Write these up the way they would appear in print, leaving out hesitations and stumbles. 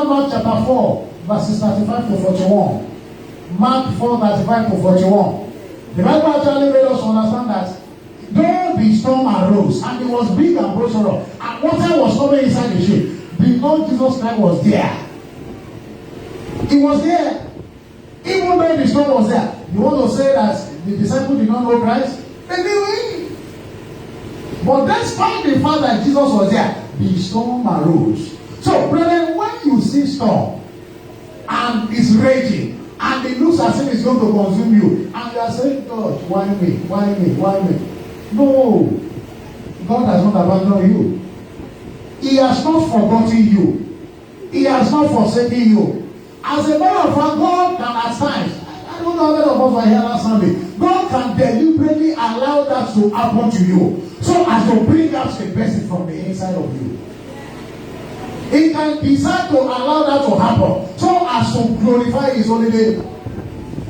that Mark chapter 4, verses 35 to 41. Mark 4, 35 to 41. The Bible actually made us understand that though the storm arose, and it was big and boisterous, and water was coming inside the ship, the Lord Jesus Christ was there. He was there. Even though the storm was there. You want to say that the disciples did not know Christ? They knew him. But despite the fact that Jesus was there, the storm arose. So, brethren, when you see storm, and it's raging, and it looks as if it's going to consume you, and you are saying, God, why me? Why me? Why me? No. God has not abandoned you. He has not forgotten you. He has not forsaken you. As a matter of fact, God can at times, I don't know how many of us were here last Sunday, God can deliberately allow that to happen to you, so as to bring out the best from the inside of you. He can decide to allow that to happen, so as to glorify His holy name.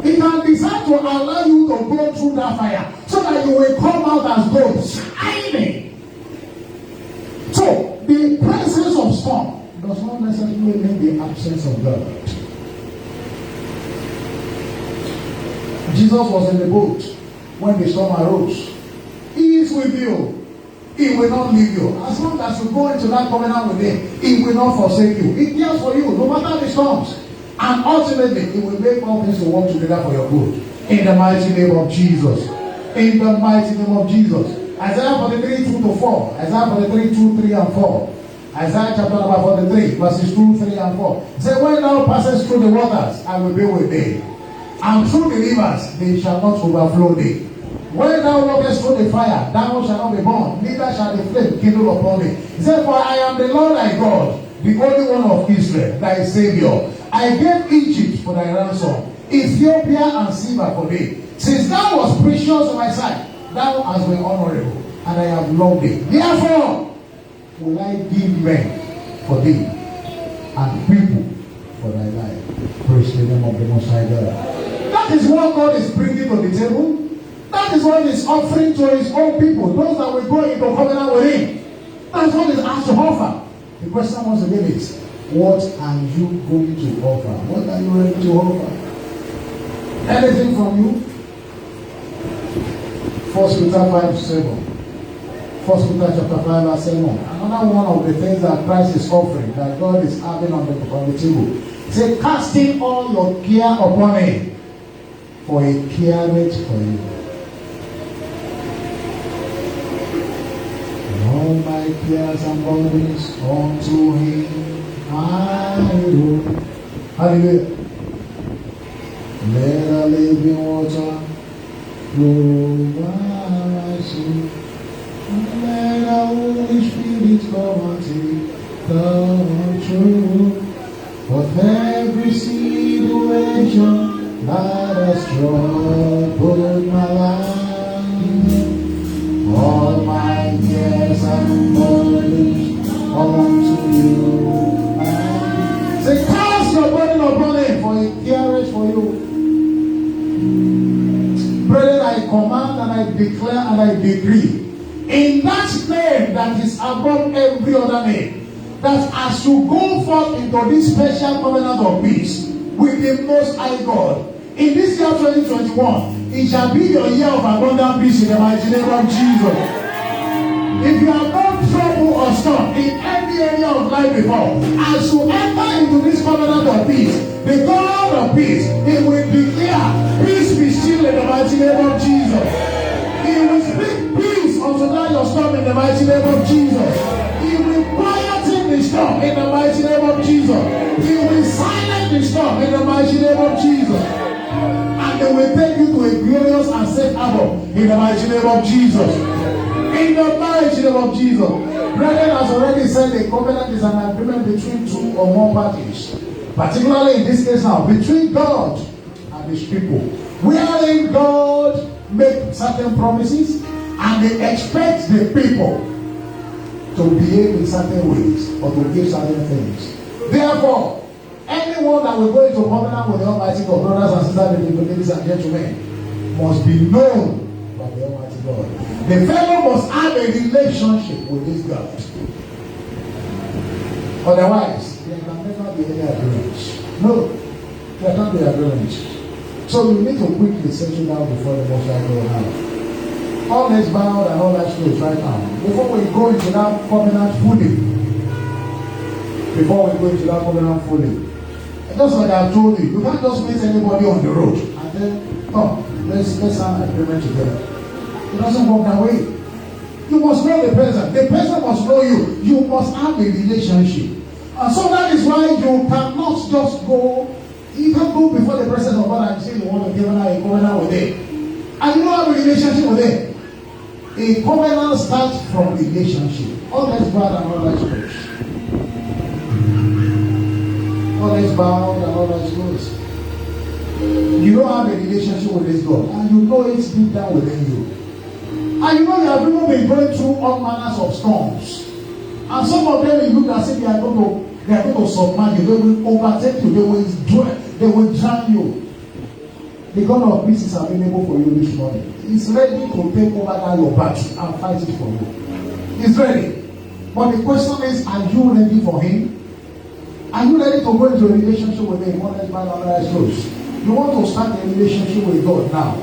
He can decide to allow you to go through that fire, so that you will come out as gold, shining. So, the presence of storm does not necessarily mean the absence of God. Jesus was in the boat when the storm arose. He is with you. He will not leave you. As long as you go into that covenant with Him, He will not forsake you. He cares for you, no matter the storms. And ultimately, He will make all things to work together for your good. In the mighty name of Jesus. In the mighty name of Jesus. Isaiah 43, 2 to 4. Isaiah 43, 2, 3 and 4. Isaiah chapter number 43, verses 2, 3 and 4. Say, when thou passest through the waters, I will be with thee. And through the rivers, they shall not overflow thee. When thou walkest through the fire, thou shalt not be burned, neither shall the flame kindle upon thee. He said, for I am the Lord thy God, the only one of Israel, thy Savior. I gave Egypt for thy ransom, Ethiopia and Seba for thee. Since thou wast precious in my sight, thou hast been honorable, and I have loved thee. Therefore will I give men for thee, and people for thy life. Praise the name of the Most High God. That is what God is bringing to the table. That is what He is offering to His own people, those that will go into covenant with Him. That is what He has to offer. The question once again is, what are you going to offer? What are you ready to offer? Anything from you? 1 Peter 5:7. 1 Peter chapter 5 verse 7. Another one of the things that Christ is offering, that God is having on the table. Say, casting all your care upon Him, for He careth for you. All my cares and burdens unto Him I will. Hallelujah. Let the living water flow by my soul. Let the Holy Spirit come and take control of every situation that has troubled my life. All my cares and burdens unto you. Say, cast your burden upon Him, for He careth for you. Brethren, I command and I declare and I decree, in that name that is above every other name, that as you go forth into this special covenant of peace with the Most High God, in this year 2021, it shall be your year of abundant peace in the mighty name of Jesus. If you have no trouble or storm in any area of life before, as you enter into this covenant of peace, the God of peace, He will declare, peace be still in the mighty name of Jesus. He will speak peace unto that your storm in the mighty name of Jesus. He will quieten the storm in the mighty name of Jesus. He will silence the storm in the mighty name of Jesus. And they will take you to a glorious and safe harbor in the mighty name of Jesus. In the mighty name of Jesus. Brethren has already said the covenant is an agreement between two or more parties. Particularly in this case now, between God and His people. Wherein God makes certain promises and they expect the people to behave in certain ways or to give certain things. Therefore, anyone that will go into covenant with the Almighty God, brothers and sisters, ladies and gentlemen, must be known by the Almighty God. The fellow must have a relationship with this God. Otherwise, there can never can't be any agreements. No, there can't be agreements. So you need to quickly settle down before the Most High God now. All heads bowed and all eyes closed right now. Before we go into that covenant fully. Just like I told you, you can't just meet anybody on the road and then, let's sign an agreement together. It doesn't work that way. You must know the person. The person must know you. You must have a relationship. And so that is why you cannot just go. You can't go before the presence of God and say you want to give a covenant with him. And you don't have a relationship with him. A covenant starts from relationship. All that's bad and all that's good. All that's bound and all that's closed. You don't have a relationship with this God. And you know it's deep down within you. And you know you have even been going through all manners of storms. And some of them you look as if they are going to submerge you. They will overtake you. They will drown you. The God of peace is available for you this morning. He's ready to take over that your battle and fight it for you. He's ready. But the question is, are you ready for him? Are you ready to go into a relationship with him? One is by another is close. You want to start a relationship with God now.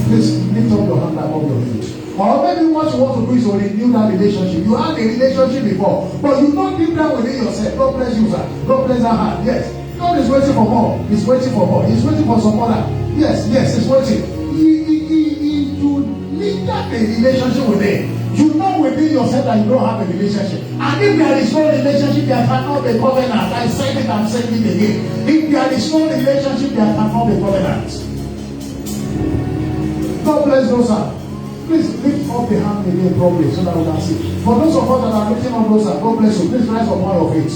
Please lift up your hand above your head. Or maybe what you want to do is to renew that relationship. You had a relationship before, but you don't deep down within yourself. God bless you, sir. God bless that hand. Yes. God is waiting for more. He's waiting for more. He's waiting for some other. Yes, he's waiting. You need that a relationship with him. You know within yourself that you don't have a relationship. And if there is no relationship, there cannot be covenant. I said it, I'm saying it again. If there is no relationship, there cannot be covenant. God bless those hands. Please lift up the hand again properly so that we can see. For those of us that are lifting up those hands, God bless you. Please rise upon your feet.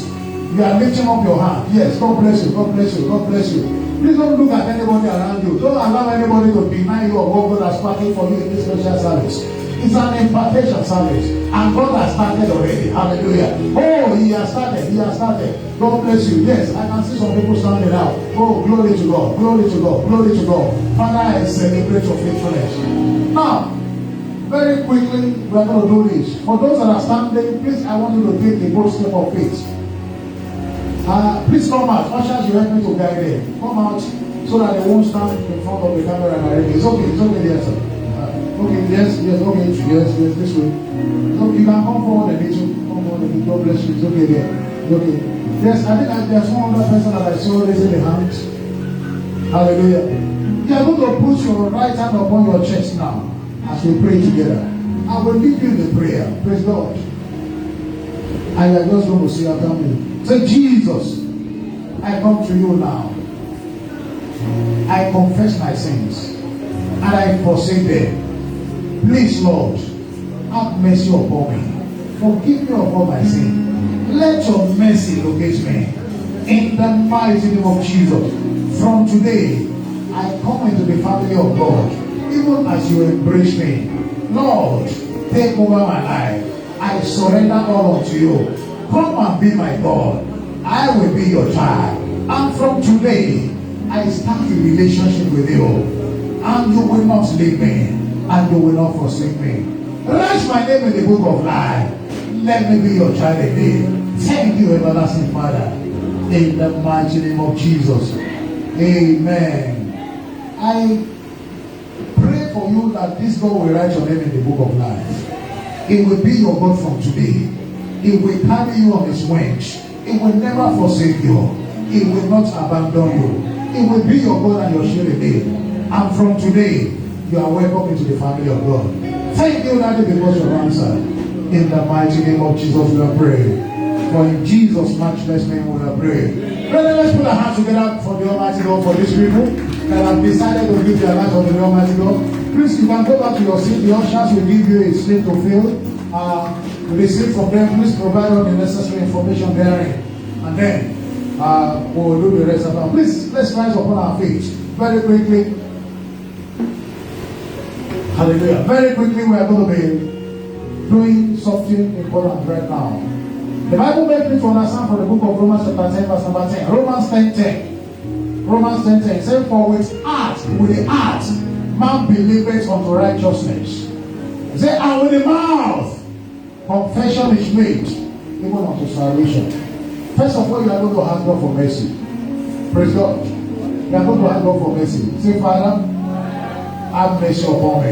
You are lifting up your hand. Yes, God bless you. God bless you. God bless you. Please don't look at anybody around you. Don't allow anybody to deny you of what God has planned for you in this special service. It's an impartation service. And God has started already. Hallelujah. Oh, he has started. He has started. God bless you. Yes, I can see some people standing out. Oh, glory to God. Glory to God. Glory to God. Father, I celebrate your faithfulness. Now, very quickly, we are going to do this. For those that are standing, please, I want you to take a bold step of faith. Please come out. Ushers, you help me to guide them. Come out so that they won't stand in front of the camera directly. It's okay there, sir. Okay, yes, this way. Okay, you can come forward a little. Come forward a little. God bless you. It's okay there. Okay. Yes, I think there's one other person that I saw raising the hand. Hallelujah. You are going to put your right hand upon your chest now as we pray together. I will give you the prayer. Praise God. And you are just going to say after me. Say, Jesus, I come to you now. I confess my sins and I forsake them. Please, Lord, have mercy upon me. Forgive me of all my sins. Let your mercy locate me. In the mighty name of Jesus. From today, I come into the family of God. Even as you embrace me. Lord, take over my life. I surrender all unto you. Come and be my God. I will be your child. And from today, I start a relationship with you. And you will not leave me. And you will not forsake me. Write my name in the book of life. Let me be your child again. Thank you, everlasting Father. In the mighty name of Jesus. Amen. I pray for you that this God will write your name in the book of life. It will be your God from today. It will carry you on his wings. It will never forsake you. It will not abandon you. It will be your God and your shield again. And from today, you are welcome into the family of God. Thank you, Daddy, because you have answered. In the mighty name of Jesus, we are praying. For in Jesus' matchless name, we are praying. Brethren, let's put our hands together for the Almighty God, for these people that have decided to give their life to the Almighty God. Please, you can go back to your seat. The ushers will give you a slip to fill. Receive from them. Please provide all the necessary information therein. And then we'll do the rest of it. Please, let's rise upon our feet very quickly. Hallelujah. Very quickly, we are going to be doing something important right now. The Bible makes me to understand from the book of Romans chapter 10, verse number 10. Romans 10:10. Romans 10:10 says, for with the heart, man believeth unto righteousness. Say, and with the mouth, confession is made, even unto salvation. First of all, you are going to ask God for mercy. Praise God. You are going to ask God for mercy. Say, Father, have mercy upon me.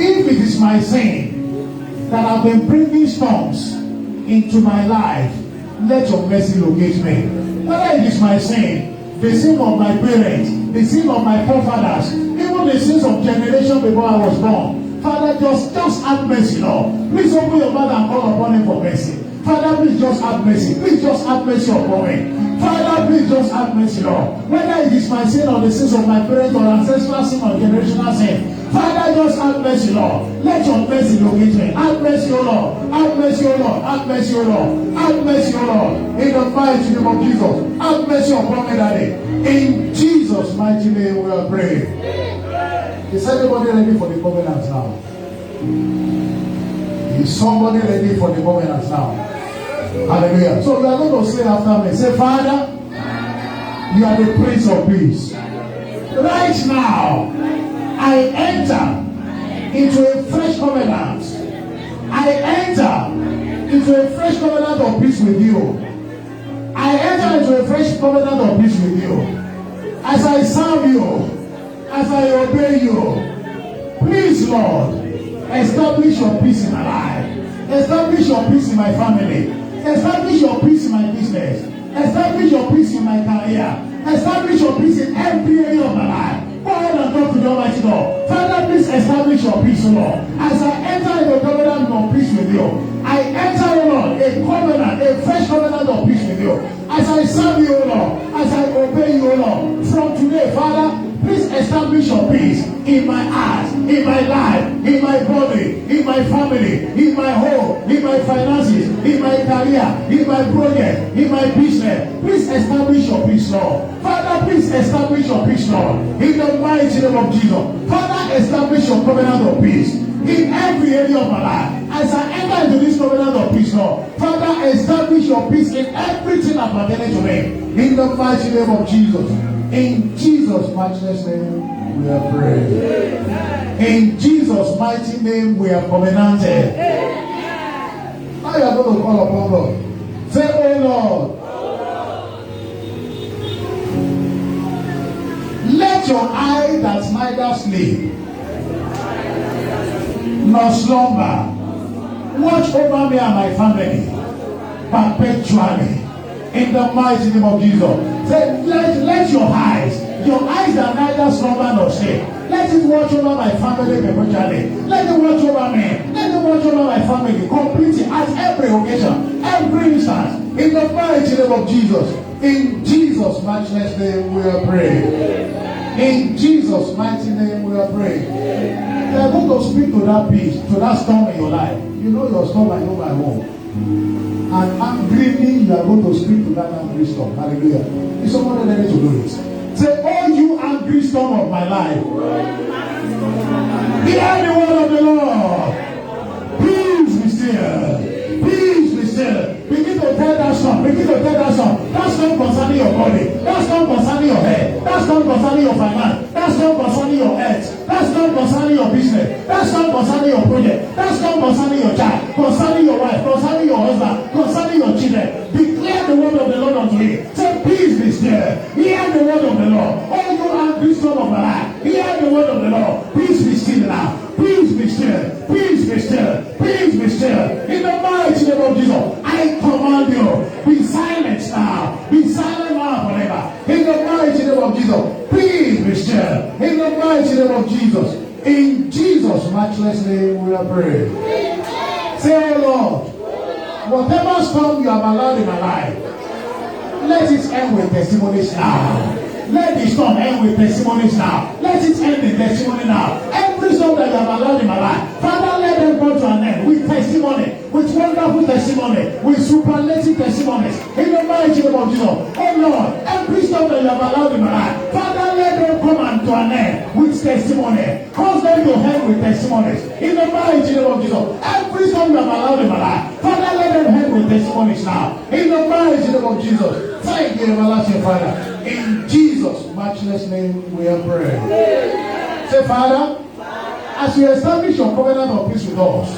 If it is my sin that I've been bringing storms into my life, let your mercy locate me. Whether it is my sin, the sin of my parents, the sin of my forefathers, even the sins of generation before I was born, Father, just have mercy, Lord. Please open your mouth and call upon him for mercy. Father, please just have mercy. Please just have mercy upon me. Father, please just have mercy, Lord. Whether it is my sin or the sins of my parents or ancestral sin or generational sin, Father, just have mercy, Lord. Let your mercy locate me. Have mercy, O Lord. Have mercy, O Lord. Have mercy, O Lord. Have mercy, O Lord. In the mighty name of Jesus. Have mercy upon me, Daddy. In Jesus' mighty name we are praying. Is everybody ready for the covenant now? Is somebody ready for the covenant now? Hallelujah. So you are going to say after me. Say, Father, you are the Prince of Peace. Right now, I enter into a fresh covenant. I enter into a fresh covenant of peace with you. I enter into a fresh covenant of peace with you. As I serve you, as I obey you, please, Lord, establish your peace in my life. Establish your peace in my family. Establish your peace in my business. Establish your peace in my career. Establish your peace in every area of my life. Go ahead and talk to the Almighty God. Father, please establish your peace, Lord. As I enter into a covenant of peace with you, I enter, Lord, a covenant, a fresh covenant of peace with you. As I serve you, Lord, as I obey you, Lord, from today, Father, please establish your peace in my heart, in my life, in my body, in my family, in my home, in my finances, in my career, in my project, in my business. Please establish your peace, Lord. Father, please establish your peace, Lord. In the mighty name of Jesus. Father, establish your covenant of peace in every area of my life. As I enter into this covenant of peace, Lord, Father, establish your peace in everything pertaining to me. In the mighty name of Jesus. In Jesus' matchless name, we are praying. In Jesus' mighty name, we are covenanted. Now you are going to call upon God. Say, oh Lord, let your eye that neither sleep nor slumber watch over me and my family perpetually. In the mighty name of Jesus. Say, let your eyes that neither slumber nor sleep, let it watch over my family perpetually. Let it watch over me. Let it watch over my family completely at every occasion, every instance. In the mighty name of Jesus. In Jesus' matchless name we are praying. In Jesus' mighty name we are praying. You are going to speak to that peace, to that storm in your life. You know your storm, I know my home. And angrily, you are going to speak to that angry storm. Hallelujah. Is somebody ready to do it? Say, oh, you angry storm of my life, hear the word of the Lord. Peace be still. Peace be still. Begin to tell that storm. Begin to tell that storm. That storm concerning your body. That storm concerning your head. That storm concerning your finance. That storm concerning your health. That storm concerning your business. That storm concerning your project. That storm concerning your child. Concerning your wife. Concerning your husband. Concerning your children. Declare the word of the Lord unto you. Say, peace be still. Hear the word of the Lord. Oh, you angry storm of my life. Hear the word of the Lord. Peace be still now. Peace be still. Peace be still. Peace be still. In the mighty name of Jesus, I command you, be silent now. Be silent now forever. In the mighty name of Jesus, peace be still. In the mighty name of Jesus. In Jesus' matchless name we are praying. Say, oh Lord, whatever storm you have allowed in my life, let it end with testimonies now. Let the storm end with testimonies now. Let it end in testimony now. Every storm that you have allowed in my life, Father, let them come to an end with testimony, with wonderful testimony, with superlative testimonies. In the mighty name of Jesus. Oh Lord, every storm that you have allowed in my life, Father, let them come and to an end with testimony. Cause them to end with testimonies. In the mighty name of Jesus. Every storm you have allowed in my life, Father, let them end with testimonies now. In the mighty name of Jesus. Thank you, everlasting Father. In Jesus' matchless name we are praying. Say, Father, as you establish your covenant of peace with us,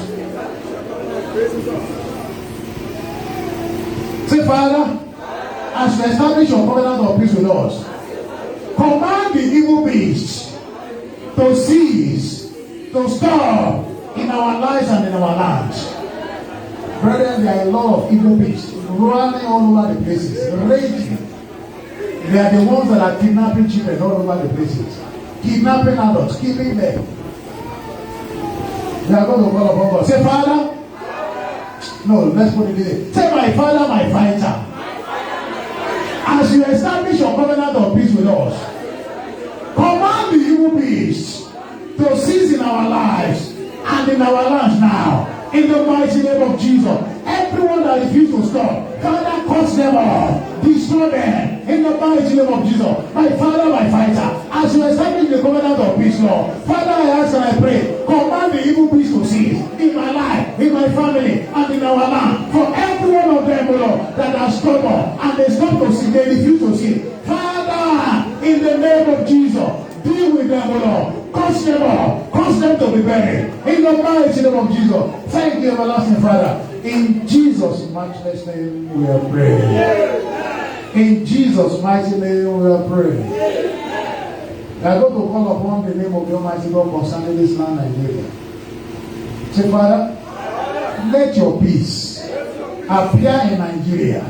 Say, Father, as you establish your covenant of peace with us, command the evil beasts to cease, to stop in our lives and in our lands. Brethren, there are a lot of evil beasts running all over the places, raging. They are the ones that are kidnapping children all over the places, kidnapping adults, killing them. They are going to call upon God. Say, Father. No, let's put it in. Say, my Father, my fighter. As you establish your covenant of peace with us, command the evil beasts to cease in our lives and in our lands now. In the mighty name of Jesus. Everyone that refuses to stop, Father, cut them off. Destroy them. In the mighty name of Jesus. My Father, my fighter. As you establish the covenant of peace, Lord. Father, I ask and I pray. Command the evil beasts to cease. In my life, in my family, and in our land. For every one of them, Lord, that are stubborn. And they stop to see. They refuse to see. Father, in the name of Jesus. Deal with them, Lord. Cause them all. Cause them to be buried. In the mighty name of Jesus. Thank you, everlasting Father. In Jesus' matchless name we are praying. In Jesus' mighty name we are praying. We are going to call upon the name of the Almighty God concerning this land, Nigeria. Say, Father, let your peace appear in Nigeria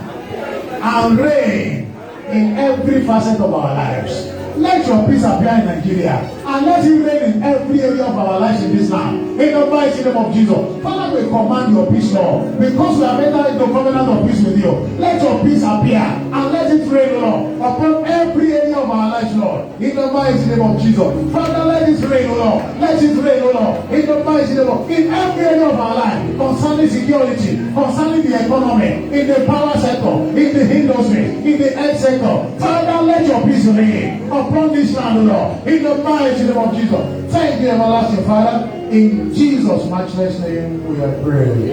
and reign in every facet of our lives. Let your peace appear in Nigeria and let it reign in every area of our lives in this land. In the mighty name of Jesus. Father, we command your peace, Lord. Because we have entered into covenant of peace with you. Let your peace appear and let it reign, Lord, upon every area of our lives, Lord. In the mighty name of Jesus. Father, let it rain, Lord. Let it rain, Lord. In the mighty name of in every area of our life, concerning security, concerning the economy, in the power sector, in the industry, in the health sector. Father, let your peace reign upon this land, Lord. In the mighty name of Jesus. Thank you, everlasting Father. In Jesus' matchless name we are praying.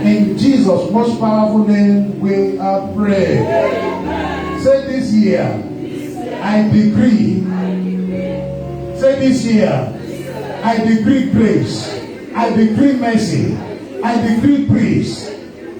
In Jesus' most powerful name we are praying. Say this year, I decree. Say this year, I decree grace. I decree mercy. I decree peace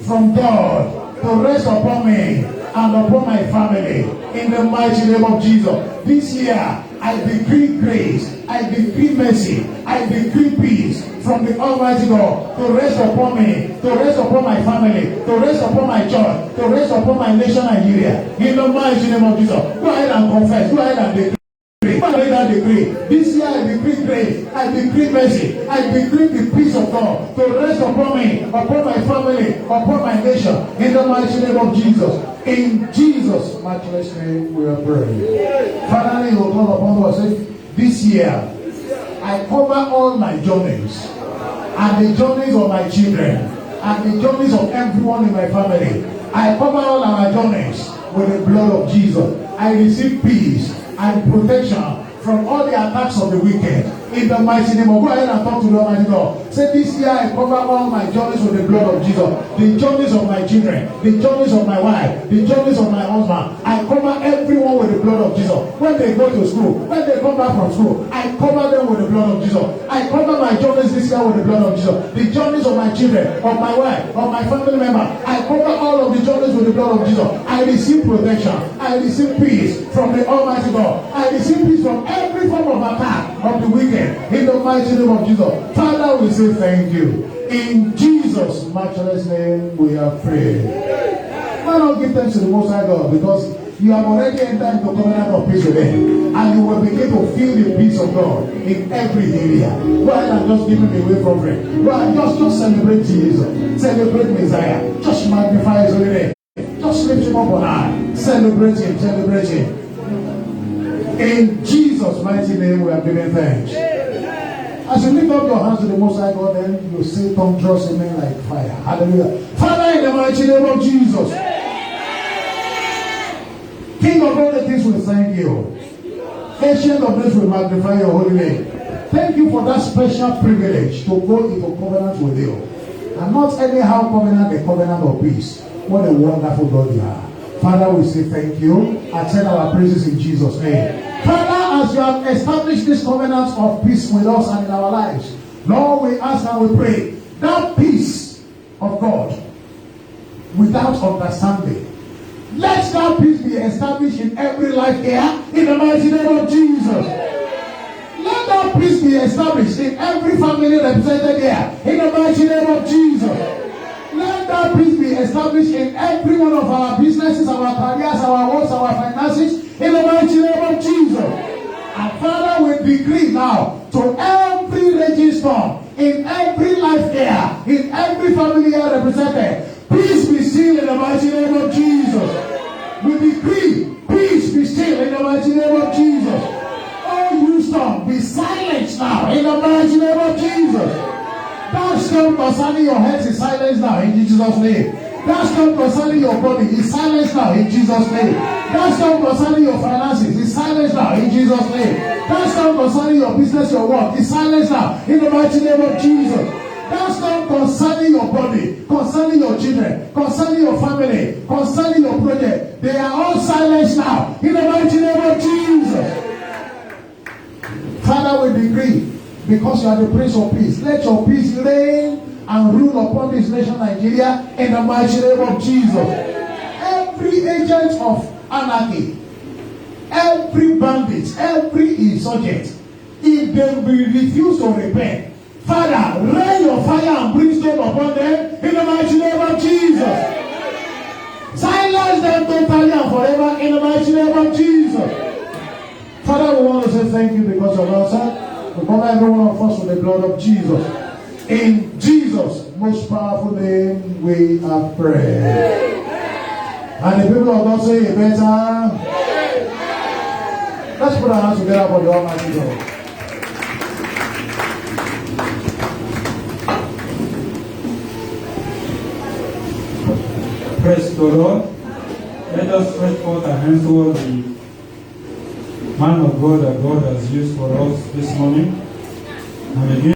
from God to rest upon me and upon my family. In the mighty name of Jesus. This year, I decree grace, I decree mercy, I decree peace from the Almighty God to rest upon me, to rest upon my family, to rest upon my church, to rest upon my nation, Nigeria. In the mighty name of Jesus. Go ahead and confess, go ahead and decree. Decree. This year I decree grace, I decree mercy, I decree the peace of God to rest upon me, upon my family, upon my nation, in the mighty name of Jesus. In Jesus' matchless name we are praying. Finally, you will call upon us and say, this year I cover all my journeys and the journeys of my children and the journeys of everyone in my family. I cover all our journeys with the blood of Jesus. I receive peace and protection from all the attacks of the wicked. In the mighty name of God. Go ahead and talk to the Almighty God. Say, this year I cover all my journeys with the blood of Jesus. The journeys of my children, the journeys of my wife, the journeys of my husband. I cover everyone with the blood of Jesus. When they go to school, when they come back from school, I cover them with the blood of Jesus. I cover my journeys this year with the blood of Jesus. The journeys of my children, of my wife, of my family member. I cover all of the journeys with the blood of Jesus. I receive protection. I receive peace from the Almighty God. I receive peace from every form of attack of the wicked. In the mighty name of Jesus. Father, we say thank you. In Jesus' matchless name we are praying. Why not give thanks to the Most High God? Because you have already entered into covenant of peace with Him. And you will begin to feel the peace of God in every area. Go ahead and just give Him away from it. Go ahead, just celebrate Jesus. Celebrate Messiah. Just magnify His holy name. Just lift Him up on high. Celebrate Him. Celebrate Him. In Jesus' mighty name we are giving thanks. As you lift up your hands to the Most High God, then you see thunderous amen like fire. Hallelujah. Father, in the mighty name of Jesus. King of all the things, we thank you. Ancient of days, we magnify your holy name. Thank you for that special privilege to go into covenant with you. And not anyhow covenant, the covenant of peace. What a wonderful God you are. Father, we say thank you. I send our praises in Jesus' name. Father, as you have established this covenant of peace with us and in our lives, Lord, we ask and we pray that peace of God without understanding. Let that peace be established in every life here in the mighty name of Jesus. Let that peace be established in every family represented here in the mighty name of Jesus. Let that peace be established in every one of our businesses, our careers, our works, our finances in the mighty name of Jesus. And Father, we decree now to every raging storm in every life here, in every family here represented, peace be still in the mighty name of Jesus. We decree peace be still in the mighty name of Jesus. All you storm, be silent now in the mighty name of Jesus. That storm concerning your head is silenced now in Jesus' name. That storm concerning your body is silenced now in Jesus' name. That storm concerning your finances is silenced now in Jesus' name. That storm concerning your business, your work is silenced now in the mighty name of Jesus. That storm concerning your body, concerning your children, concerning your family, concerning your project, they are all silenced now in the mighty name of Jesus. Father, we decree, because you are the Prince of Peace, let your peace reign and rule upon this nation, Nigeria, in the mighty name of Jesus. Every agent of anarchy, every bandit, every insurgent, if they will refuse to repent, Father, rain your fire and brimstone upon them in the mighty name of Jesus. Silence them totally and forever in the mighty name of Jesus. Father, we want to say thank you because of our son. We cover every one of us with the blood of Jesus. In Jesus' most powerful name, we have prayed. And the people of God say it better. Let's put our hands together for the Almighty God. Praise the Lord. Let us stretch forth our hands towards the man of God that God has used for us this morning. And begin